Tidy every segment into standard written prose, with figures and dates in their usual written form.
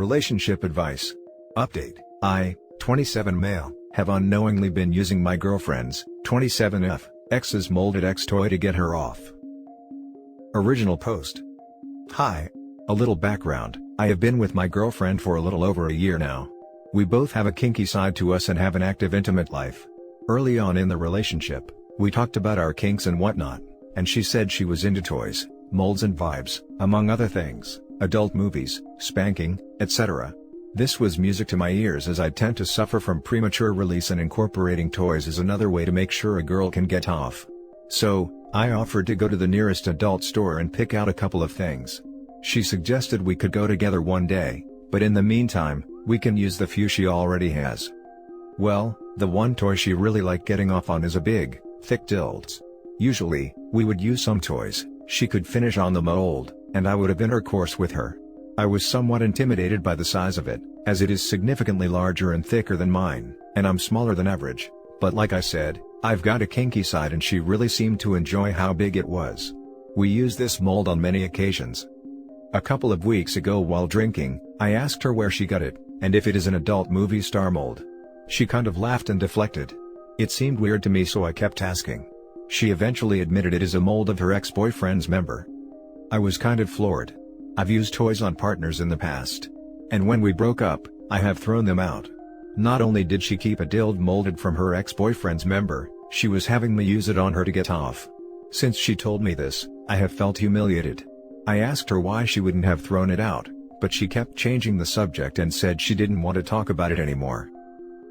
Relationship advice. Update. I, 27 male, have unknowingly been using my girlfriend's, 27F, ex's molded X toy to get her off. Original post. Hi. A little background, I have been with my girlfriend for a little over a year now. We both have a kinky side to us and have an active intimate life. Early on in the relationship, we talked about our kinks and whatnot, and she said she was into toys, molds and vibes, among other things, adult movies, spanking, etc. This was music to my ears as I tend to suffer from premature release, and incorporating toys is another way to make sure a girl can get off. So, I offered to go to the nearest adult store and pick out a couple of things. She suggested we could go together one day, but in the meantime, we can use the few she already has. Well, the one toy she really liked getting off on is a big, thick dildo. Usually, we would use some toys she could finish on the mold, and I would have intercourse with her. I was somewhat intimidated by the size of it, as it is significantly larger and thicker than mine, and I'm smaller than average, but like I said, I've got a kinky side and she really seemed to enjoy how big it was. We used this mold on many occasions. A couple of weeks ago while drinking, I asked her where she got it, and if it is an adult movie star mold. She kind of laughed and deflected. It seemed weird to me, so I kept asking. She eventually admitted it is a mold of her ex-boyfriend's member. I was kind of floored. I've used toys on partners in the past. And when we broke up, I have thrown them out. Not only did she keep a dildo molded from her ex-boyfriend's member, she was having me use it on her to get off. Since she told me this, I have felt humiliated. I asked her why she wouldn't have thrown it out, but she kept changing the subject and said she didn't want to talk about it anymore.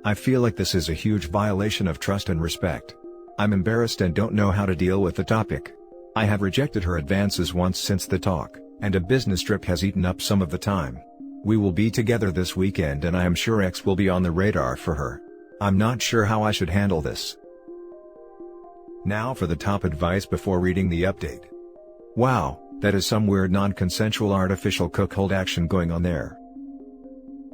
I feel like this is a huge violation of trust and respect. I'm embarrassed and don't know how to deal with the topic. I have rejected her advances once since the talk, and a business trip has eaten up some of the time. We will be together this weekend and I am sure X will be on the radar for her. I'm not sure how I should handle this. Now for the top advice before reading the update. Wow, that is some weird non-consensual artificial cuckold action going on there.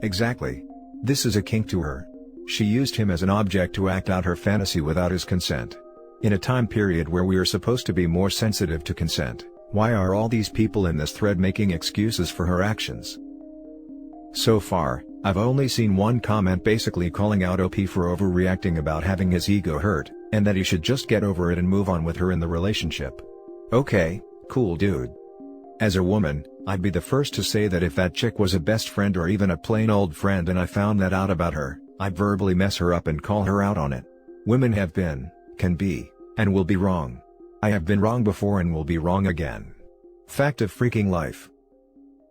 Exactly. This is a kink to her. She used him as an object to act out her fantasy without his consent. In a time period where we are supposed to be more sensitive to consent, why are all these people in this thread making excuses for her actions? So far, I've only seen one comment basically calling out OP for overreacting about having his ego hurt, and that he should just get over it and move on with her in the relationship. Okay, cool dude. As a woman, I'd be the first to say that if that chick was a best friend or even a plain old friend and I found that out about her, I'd verbally mess her up and call her out on it. Women have been, can be, and will be wrong. I have been wrong before and will be wrong again. Fact of freaking life.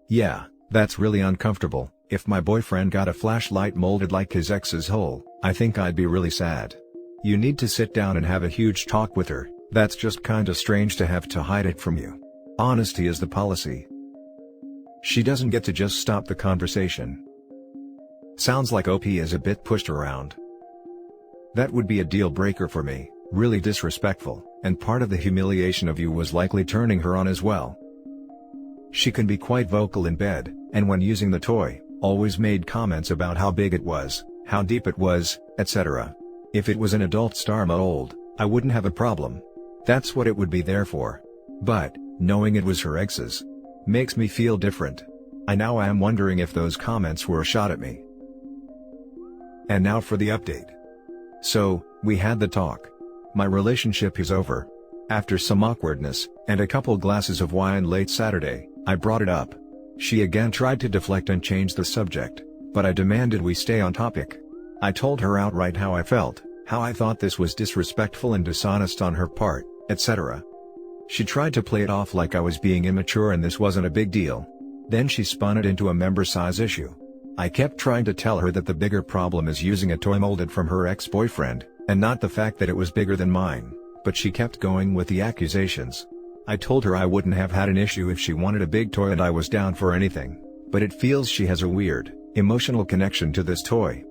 Yeah, that's really uncomfortable. If my boyfriend got a flashlight molded like his ex's hole, I think I'd be really sad. You need to sit down and have a huge talk with her. That's just kinda strange to have to hide it from you. Honesty is the policy. She doesn't get to just stop the conversation. Sounds like OP is a bit pushed around. That would be a deal breaker for me, really disrespectful, and part of the humiliation of you was likely turning her on as well. She can be quite vocal in bed, and when using the toy, always made comments about how big it was, how deep it was, etc. If it was an adult star mold, I wouldn't have a problem. That's what it would be there for. But, knowing it was her ex's, makes me feel different. I now am wondering if those comments were a shot at me. And now for the update. So, we had the talk. My relationship is over. After some awkwardness, and a couple glasses of wine late Saturday, I brought it up. She again tried to deflect and change the subject, but I demanded we stay on topic. I told her outright how I felt, how I thought this was disrespectful and dishonest on her part, etc. She tried to play it off like I was being immature and this wasn't a big deal. Then she spun it into a member size issue. I kept trying to tell her that the bigger problem is using a toy molded from her ex-boyfriend, and not the fact that it was bigger than mine, but she kept going with the accusations. I told her I wouldn't have had an issue if she wanted a big toy and I was down for anything, but it feels she has a weird, emotional connection to this toy.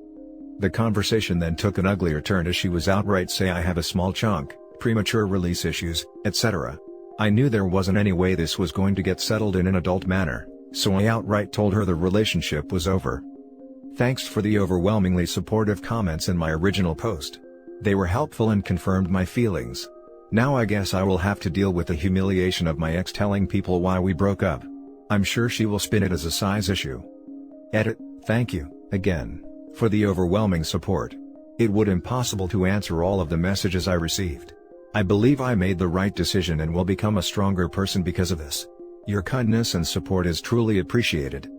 The conversation then took an uglier turn as she was outright say I have a small chunk, premature release issues, etc. I knew there wasn't any way this was going to get settled in an adult manner, so I outright told her the relationship was over. Thanks for the overwhelmingly supportive comments in my original post. They were helpful and confirmed my feelings. Now I guess I will have to deal with the humiliation of my ex telling people why we broke up. I'm sure she will spin it as a size issue. Edit, thank you, again, for the overwhelming support. It would impossible to answer all of the messages I received. I believe I made the right decision and will become a stronger person because of this. Your kindness and support is truly appreciated.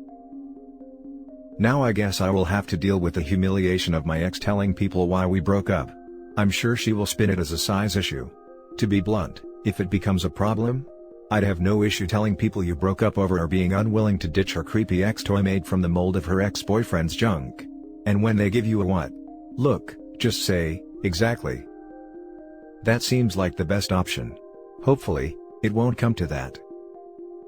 Now I guess I will have to deal with the humiliation of my ex telling people why we broke up. I'm sure she will spin it as a size issue. To be blunt, if it becomes a problem, I'd have no issue telling people you broke up over her being unwilling to ditch her creepy ex-toy made from the mold of her ex-boyfriend's junk. And when they give you a what? Look, just say, exactly. That seems like the best option. Hopefully, it won't come to that.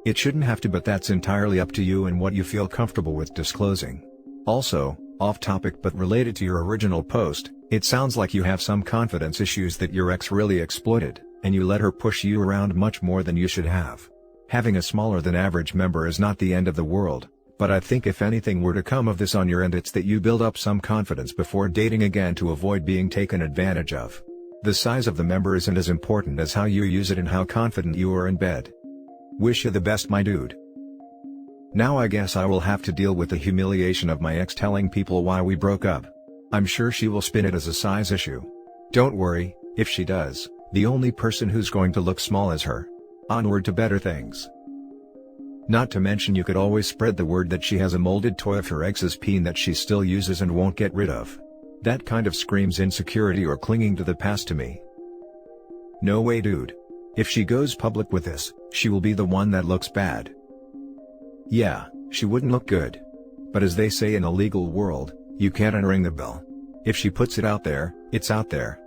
It shouldn't have to, but that's entirely up to you and what you feel comfortable with disclosing. Also, off topic but related to your original post, it sounds like you have some confidence issues that your ex really exploited, and you let her push you around much more than you should have. Having a smaller than average member is not the end of the world, but I think if anything were to come of this on your end, it's that you build up some confidence before dating again to avoid being taken advantage of. The size of the member isn't as important as how you use it and how confident you are in bed. Wish you the best, my dude. Now I guess I will have to deal with the humiliation of my ex telling people why we broke up. I'm sure she will spin it as a size issue. Don't worry, if she does, the only person who's going to look small is her. Onward to better things. Not to mention you could always spread the word that she has a molded toy of her ex's peen that she still uses and won't get rid of. That kind of screams insecurity or clinging to the past to me. No way, dude. If she goes public with this, she will be the one that looks bad. Yeah, she wouldn't look good. But as they say in the legal world, you can't unring the bell. If she puts it out there, it's out there.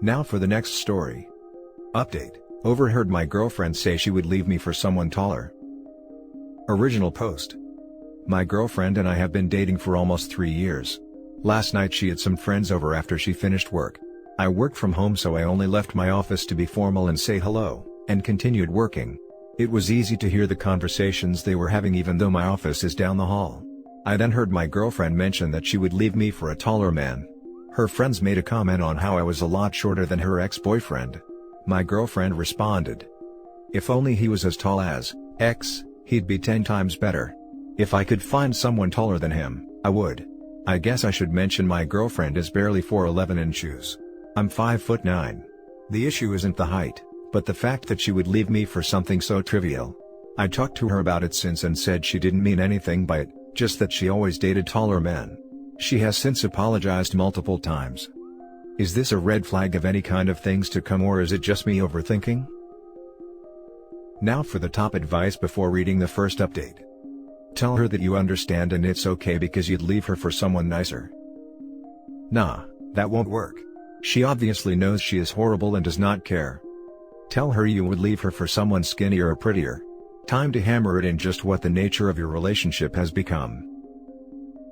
Now for the next story. Update: overheard my girlfriend say she would leave me for someone taller. Original post. My girlfriend and I have been dating for almost 3 years. Last night she had some friends over after she finished work. I work from home, so I only left my office to be formal and say hello, and continued working. It was easy to hear the conversations they were having even though my office is down the hall. I then heard my girlfriend mention that she would leave me for a taller man. Her friends made a comment on how I was a lot shorter than her ex-boyfriend. My girlfriend responded, "If only he was as tall as X, he'd be 10 times better. If I could find someone taller than him, I would." I guess I should mention my girlfriend is barely 4'11" in shoes. I'm 5'9". The issue isn't the height, but the fact that she would leave me for something so trivial. I talked to her about it since and said she didn't mean anything by it, just that she always dated taller men. She has since apologized multiple times. Is this a red flag of any kind of things to come, or is it just me overthinking? Now for the top advice before reading the first update. Tell her that you understand and it's okay because you'd leave her for someone nicer. Nah, that won't work. She obviously knows she is horrible and does not care. Tell her you would leave her for someone skinnier or prettier. Time to hammer it in just what the nature of your relationship has become.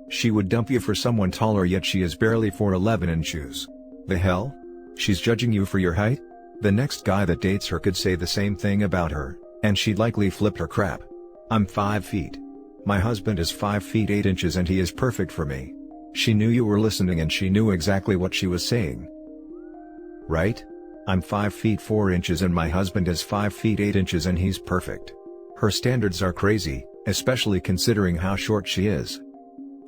She would dump you for someone taller, yet she is barely 4'11" in shoes. The hell? She's judging you for your height? The next guy that dates her could say the same thing about her, and she'd likely flip her crap. I'm 5 feet. My husband is 5 feet 8 inches and he is perfect for me. She knew you were listening and she knew exactly what she was saying. Right? I'm 5 feet 4 inches and my husband is 5 feet 8 inches and he's perfect. Her standards are crazy, especially considering how short she is.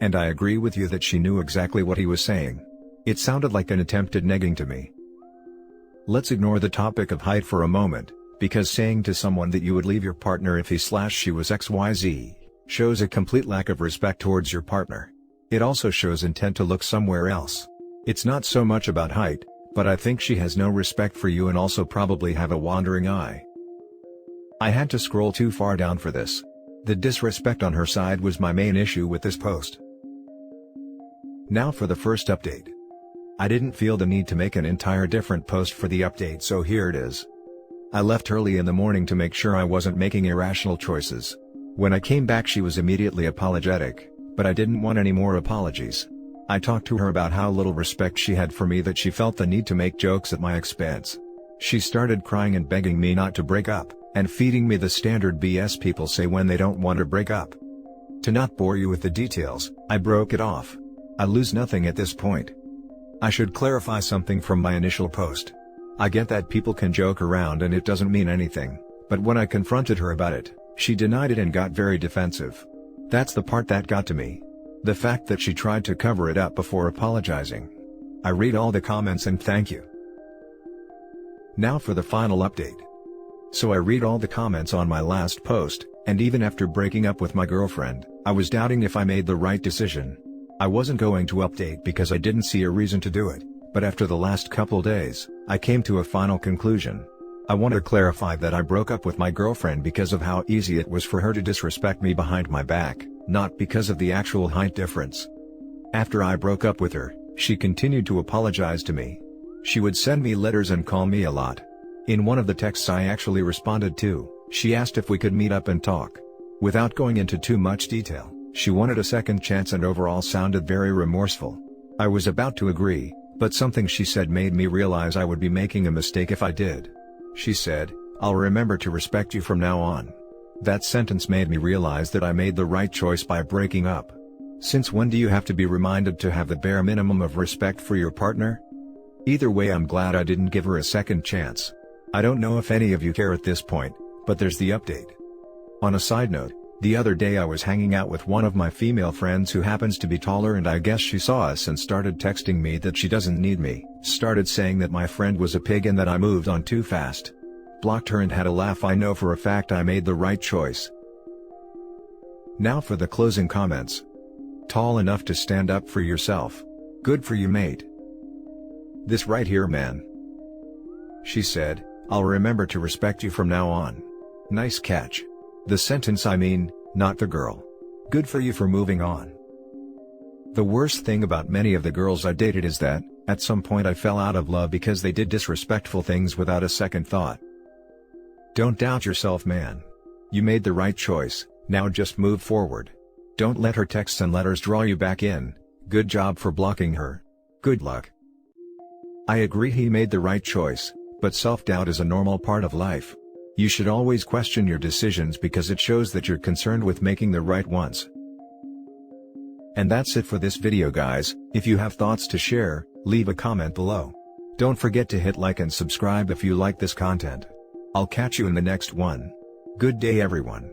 And I agree with you that she knew exactly what he was saying. It sounded like an attempted negging to me. Let's ignore the topic of height for a moment, because saying to someone that you would leave your partner if he/she was XYZ, shows a complete lack of respect towards your partner. It also shows intent to look somewhere else. It's not so much about height, but I think she has no respect for you and also probably have a wandering eye. I had to scroll too far down for this. The disrespect on her side was my main issue with this post. Now for the first update. I didn't feel the need to make an entire different post for the update, so here it is. I left early in the morning to make sure I wasn't making irrational choices. When I came back she was immediately apologetic, but I didn't want any more apologies. I talked to her about how little respect she had for me, that she felt the need to make jokes at my expense. She started crying and begging me not to break up, and feeding me the standard BS people say when they don't want to break up. To not bore you with the details, I broke it off. I lose nothing at this point. I should clarify something from my initial post. I get that people can joke around and it doesn't mean anything, but when I confronted her about it, she denied it and got very defensive. That's the part that got to me. The fact that she tried to cover it up before apologizing. I read all the comments and thank you. Now for the final update. So I read all the comments on my last post, and even after breaking up with my girlfriend, I was doubting if I made the right decision. I wasn't going to update because I didn't see a reason to do it, but after the last couple days, I came to a final conclusion. I want to clarify that I broke up with my girlfriend because of how easy it was for her to disrespect me behind my back, not because of the actual height difference. After I broke up with her, she continued to apologize to me. She would send me letters and call me a lot. In one of the texts I actually responded to, she asked if we could meet up and talk. Without going into too much detail, she wanted a second chance and overall sounded very remorseful. I was about to agree, but something she said made me realize I would be making a mistake if I did. She said, "I'll remember to respect you from now on." That sentence made me realize that I made the right choice by breaking up. Since when do you have to be reminded to have the bare minimum of respect for your partner? Either way, I'm glad I didn't give her a second chance. I don't know if any of you care at this point, but there's the update. On a side note, the other day I was hanging out with one of my female friends who happens to be taller, and I guess she saw us and started texting me that she doesn't need me, started saying that my friend was a pig and that I moved on too fast. Blocked her and had a laugh. I know for a fact I made the right choice. Now for the closing comments. Tall enough to stand up for yourself. Good for you, mate. This right here, man. She said, "I'll remember to respect you from now on." Nice catch. The sentence I mean, not the girl. Good for you for moving on. The worst thing about many of the girls I dated is that, at some point I fell out of love because they did disrespectful things without a second thought. Don't doubt yourself, man. You made the right choice, now just move forward. Don't let her texts and letters draw you back in. Good job for blocking her. Good luck. I agree he made the right choice, but self-doubt is a normal part of life. You should always question your decisions because it shows that you're concerned with making the right ones. And that's it for this video, guys. If you have thoughts to share, leave a comment below. Don't forget to hit like and subscribe if you like this content. I'll catch you in the next one. Good day, everyone.